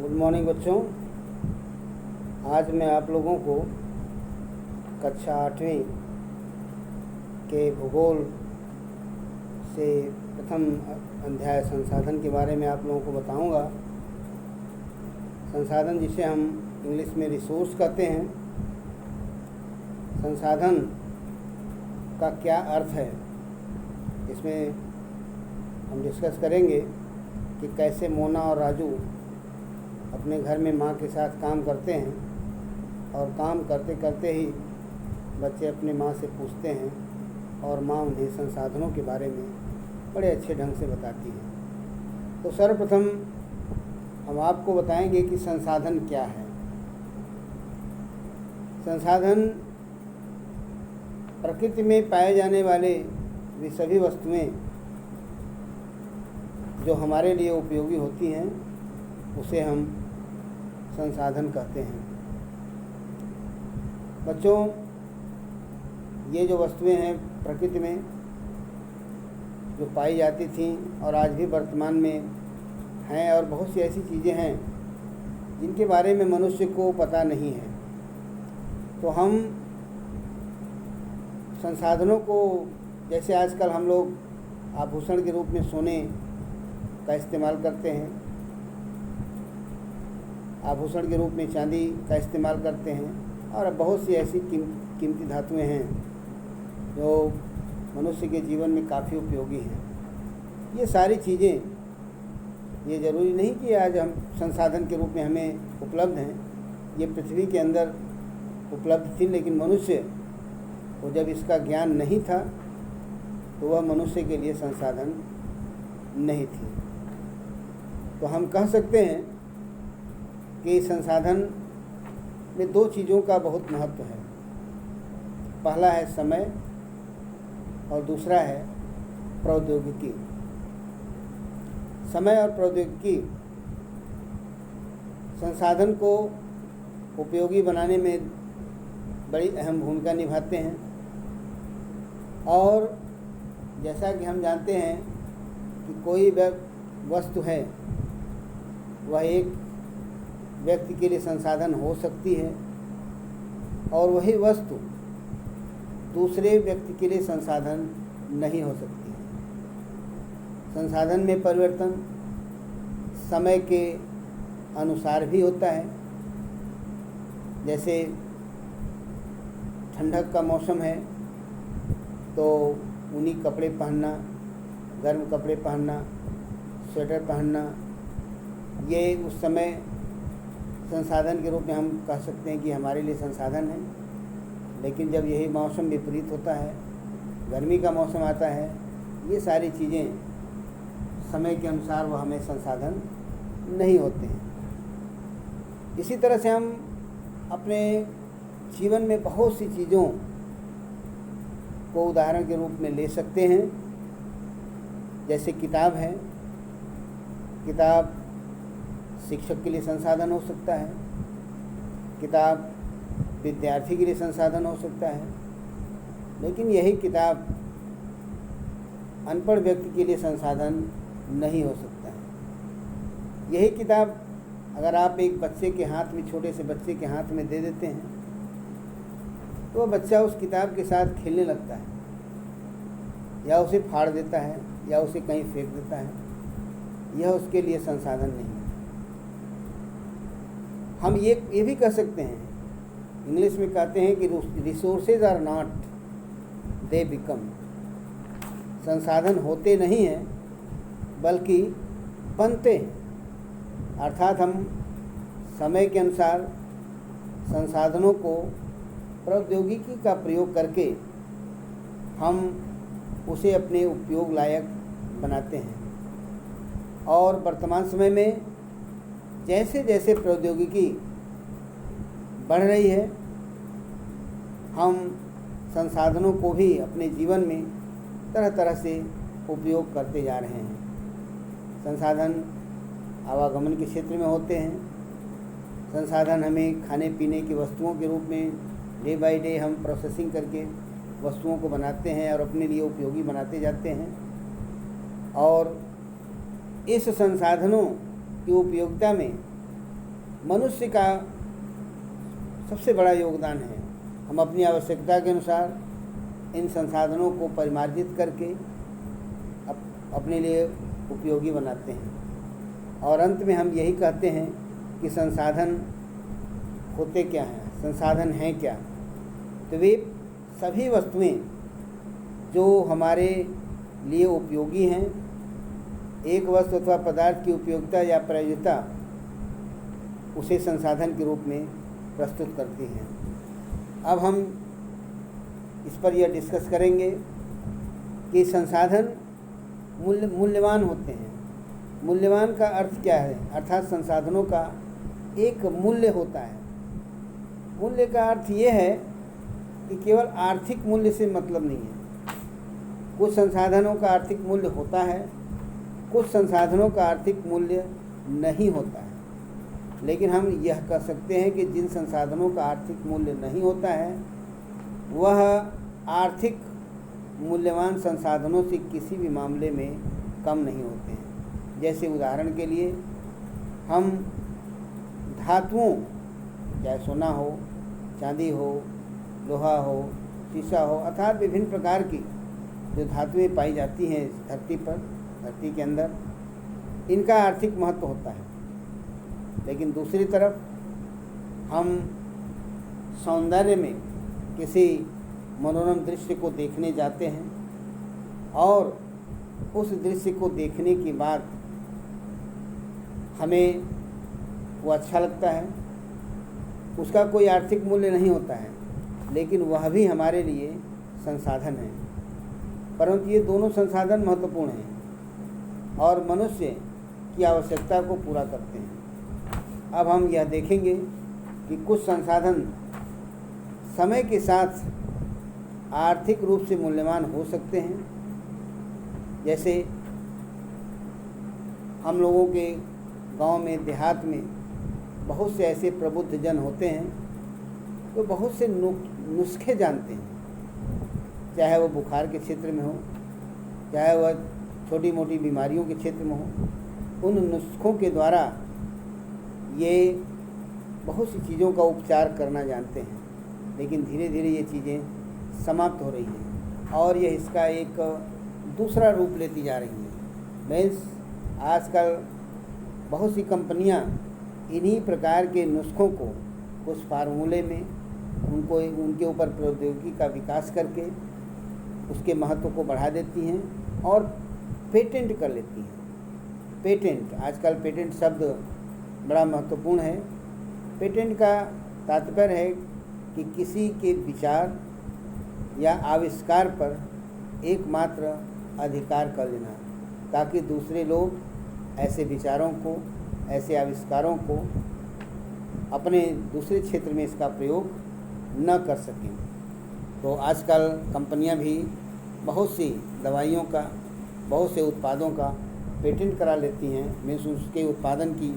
Good morning बच्चों। आज मैं आप लोगों को कक्षा 8वीं के भूगोल से प्रथम अध्याय संसाधन के बारे में आप लोगों को बताऊंगा। संसाधन जिसे हम इंग्लिश में रिसोर्स कहते हैं, संसाधन का क्या अर्थ है, इसमें हम डिस्कस करेंगे कि कैसे मोना और राजू अपने घर में माँ के साथ काम करते हैं और काम करते करते ही बच्चे अपने माँ से पूछते हैं और माँ उन्हें संसाधनों के बारे में बड़े अच्छे ढंग से बताती है। तो सर्वप्रथम हम आपको बताएंगे कि संसाधन क्या है। संसाधन प्रकृति में पाए जाने वाले वे सभी वस्तुएं जो हमारे लिए उपयोगी होती हैं उसे हम संसाधन कहते हैं। बच्चों, ये जो वस्तुएं हैं प्रकृति में जो पाई जाती थीं और आज भी वर्तमान में हैं, और बहुत सी ऐसी चीज़ें हैं जिनके बारे में मनुष्य को पता नहीं है, तो हम संसाधनों को, जैसे आजकल हम लोग आभूषण के रूप में सोने का इस्तेमाल करते हैं, आभूषण के रूप में चांदी का इस्तेमाल करते हैं, और बहुत सी ऐसी कीमती धातुएं हैं जो मनुष्य के जीवन में काफ़ी उपयोगी हैं। ये सारी चीज़ें, ये ज़रूरी नहीं कि आज हम संसाधन के रूप में हमें उपलब्ध हैं, ये पृथ्वी के अंदर उपलब्ध थी, लेकिन मनुष्य को जब इसका ज्ञान नहीं था तो वह मनुष्य के लिए संसाधन नहीं थी। तो हम कह सकते हैं कि संसाधन में दो चीज़ों का बहुत महत्व है। पहला है समय और दूसरा है प्रौद्योगिकी। समय और प्रौद्योगिकी संसाधन को उपयोगी बनाने में बड़ी अहम भूमिका निभाते हैं, और जैसा कि हम जानते हैं कि कोई वस्तु है वह एक व्यक्ति के लिए संसाधन हो सकती है और वही वस्तु दूसरे व्यक्ति के लिए संसाधन नहीं हो सकती है। संसाधन में परिवर्तन समय के अनुसार भी होता है। जैसे ठंडक का मौसम है तो ऊनी कपड़े पहनना, गर्म कपड़े पहनना, स्वेटर पहनना, ये उस समय संसाधन के रूप में हम कह सकते हैं कि हमारे लिए संसाधन है। लेकिन जब यही मौसम विपरीत होता है, गर्मी का मौसम आता है, ये सारी चीज़ें समय के अनुसार वह हमें संसाधन नहीं होते हैं। इसी तरह से हम अपने जीवन में बहुत सी चीज़ों को उदाहरण के रूप में ले सकते हैं। जैसे किताब है, किताब शिक्षक के लिए संसाधन हो सकता है, किताब विद्यार्थी के लिए संसाधन हो सकता है, लेकिन यही किताब अनपढ़ व्यक्ति के लिए संसाधन नहीं हो सकता है। यही किताब अगर आप एक बच्चे के हाथ में, छोटे से बच्चे के हाथ में दे देते हैं तो वह बच्चा उस किताब के साथ खेलने लगता है, या उसे फाड़ देता है, या उसे कहीं फेंक देता है। यह उसके लिए संसाधन नहीं है। हम ये भी कह सकते हैं, इंग्लिश में कहते हैं कि resources are not, they become. संसाधन होते नहीं हैं बल्कि बनते हैं। अर्थात हम समय के अनुसार संसाधनों को प्रौद्योगिकी का प्रयोग करके हम उसे अपने उपयोग लायक बनाते हैं। और वर्तमान समय में जैसे जैसे प्रौद्योगिकी बढ़ रही है, हम संसाधनों को भी अपने जीवन में तरह तरह से उपयोग करते जा रहे हैं। संसाधन आवागमन के क्षेत्र में होते हैं। संसाधन हमें खाने पीने की वस्तुओं के रूप में डे बाय डे हम प्रोसेसिंग करके वस्तुओं को बनाते हैं और अपने लिए उपयोगी बनाते जाते हैं। और इस संसाधनों की उपयोगिता में मनुष्य का सबसे बड़ा योगदान है। हम अपनी आवश्यकता के अनुसार इन संसाधनों को परिमार्जित करके अपने लिए उपयोगी बनाते हैं। और अंत में हम यही कहते हैं कि संसाधन होते क्या हैं, संसाधन हैं क्या। तो वे सभी वस्तुएं जो हमारे लिए उपयोगी हैं, एक वस्तु अथवा पदार्थ की उपयोगिता या प्रयोज्यता उसे संसाधन के रूप में प्रस्तुत करती हैं। अब हम इस पर यह डिस्कस करेंगे कि संसाधन मूल्यवान होते हैं। मूल्यवान का अर्थ क्या है, अर्थात संसाधनों का एक मूल्य होता है। मूल्य का अर्थ ये है कि केवल आर्थिक मूल्य से मतलब नहीं है। कुछ संसाधनों का आर्थिक मूल्य होता है, कुछ संसाधनों का आर्थिक मूल्य नहीं होता है। लेकिन हम यह कह सकते हैं कि जिन संसाधनों का आर्थिक मूल्य नहीं होता है वह आर्थिक मूल्यवान संसाधनों से किसी भी मामले में कम नहीं होते हैं। जैसे उदाहरण के लिए हम धातुओं, चाहे सोना हो, चांदी हो, लोहा हो, शीशा हो, अर्थात विभिन्न प्रकार की जो धातुएं पाई जाती हैं धरती पर, धरती के अंदर, इनका आर्थिक महत्व होता है। लेकिन दूसरी तरफ हम सौंदर्य में किसी मनोरम दृश्य को देखने जाते हैं और उस दृश्य को देखने के बाद हमें वो अच्छा लगता है, उसका कोई आर्थिक मूल्य नहीं होता है, लेकिन वह भी हमारे लिए संसाधन है। परंतु ये दोनों संसाधन महत्वपूर्ण हैं और मनुष्य की आवश्यकता को पूरा करते हैं। अब हम यह देखेंगे कि कुछ संसाधन समय के साथ आर्थिक रूप से मूल्यवान हो सकते हैं। जैसे हम लोगों के गांव में, देहात में बहुत से ऐसे प्रबुद्ध जन होते हैं तो बहुत से नुस्खे जानते हैं, चाहे वो बुखार के क्षेत्र में हो, चाहे वह छोटी मोटी बीमारियों के क्षेत्र में हो। उन नुस्खों के द्वारा ये बहुत सी चीज़ों का उपचार करना जानते हैं, लेकिन धीरे धीरे ये चीज़ें समाप्त हो रही हैं और ये इसका एक दूसरा रूप लेती जा रही हैं। मीन्स आजकल बहुत सी कंपनियां इन्हीं प्रकार के नुस्खों को कुछ फार्मूले में उनके ऊपर प्रौद्योगिकी का विकास करके उसके महत्व को बढ़ा देती हैं और पेटेंट कर लेती हैं। पेटेंट, आजकल पेटेंट शब्द बड़ा महत्वपूर्ण है। पेटेंट का तात्पर्य है कि किसी के विचार या आविष्कार पर एकमात्र अधिकार कर लेना, ताकि दूसरे लोग ऐसे विचारों को, ऐसे आविष्कारों को अपने दूसरे क्षेत्र में इसका प्रयोग न कर सकें। तो आजकल कंपनियां भी बहुत सी दवाइयों का, बहुत से उत्पादों का पेटेंट करा लेती हैं। मीन्स उसके उत्पादन की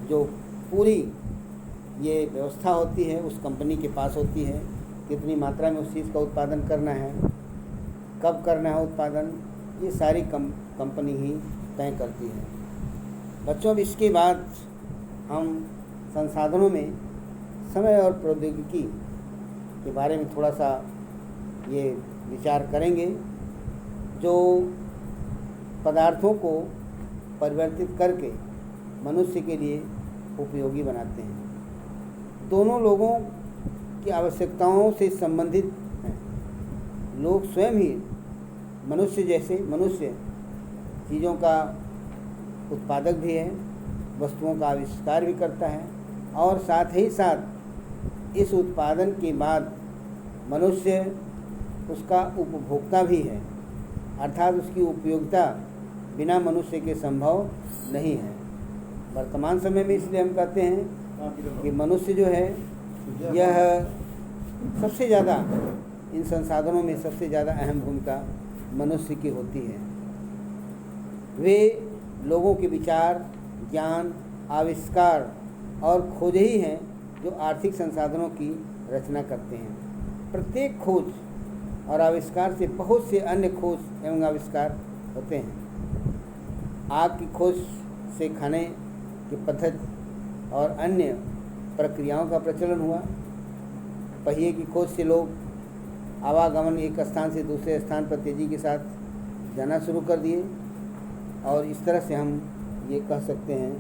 जो पूरी ये व्यवस्था होती है उस कंपनी के पास होती है, कितनी मात्रा में उस चीज़ का उत्पादन करना है, कब करना है उत्पादन, ये सारी कंपनी ही तय करती है। बच्चों, अब इसके बाद हम संसाधनों में समय और प्रौद्योगिकी के बारे में थोड़ा सा ये विचार करेंगे, जो पदार्थों को परिवर्तित करके मनुष्य के लिए उपयोगी बनाते हैं। दोनों लोगों की आवश्यकताओं से संबंधित हैं। लोग स्वयं ही मनुष्य चीज़ों का उत्पादक भी है, वस्तुओं का आविष्कार भी करता है और साथ ही साथ इस उत्पादन के बाद मनुष्य उसका उपभोक्ता भी है, अर्थात उसकी उपयोगिता बिना मनुष्य के संभव नहीं है। वर्तमान समय में इसलिए हम कहते हैं कि मनुष्य जो है यह सबसे ज़्यादा इन संसाधनों में सबसे ज़्यादा अहम भूमिका मनुष्य की होती है। वे लोगों के विचार, ज्ञान, आविष्कार और खोज ही हैं जो आर्थिक संसाधनों की रचना करते हैं। प्रत्येक खोज और आविष्कार से बहुत से अन्य खोज एवं आविष्कार होते हैं। आग की खोज से खाने की पद्धति और अन्य प्रक्रियाओं का प्रचलन हुआ। पहिए की खोज से लोग आवागमन एक स्थान से दूसरे स्थान पर तेज़ी के साथ जाना शुरू कर दिए, और इस तरह से हम ये कह सकते हैं।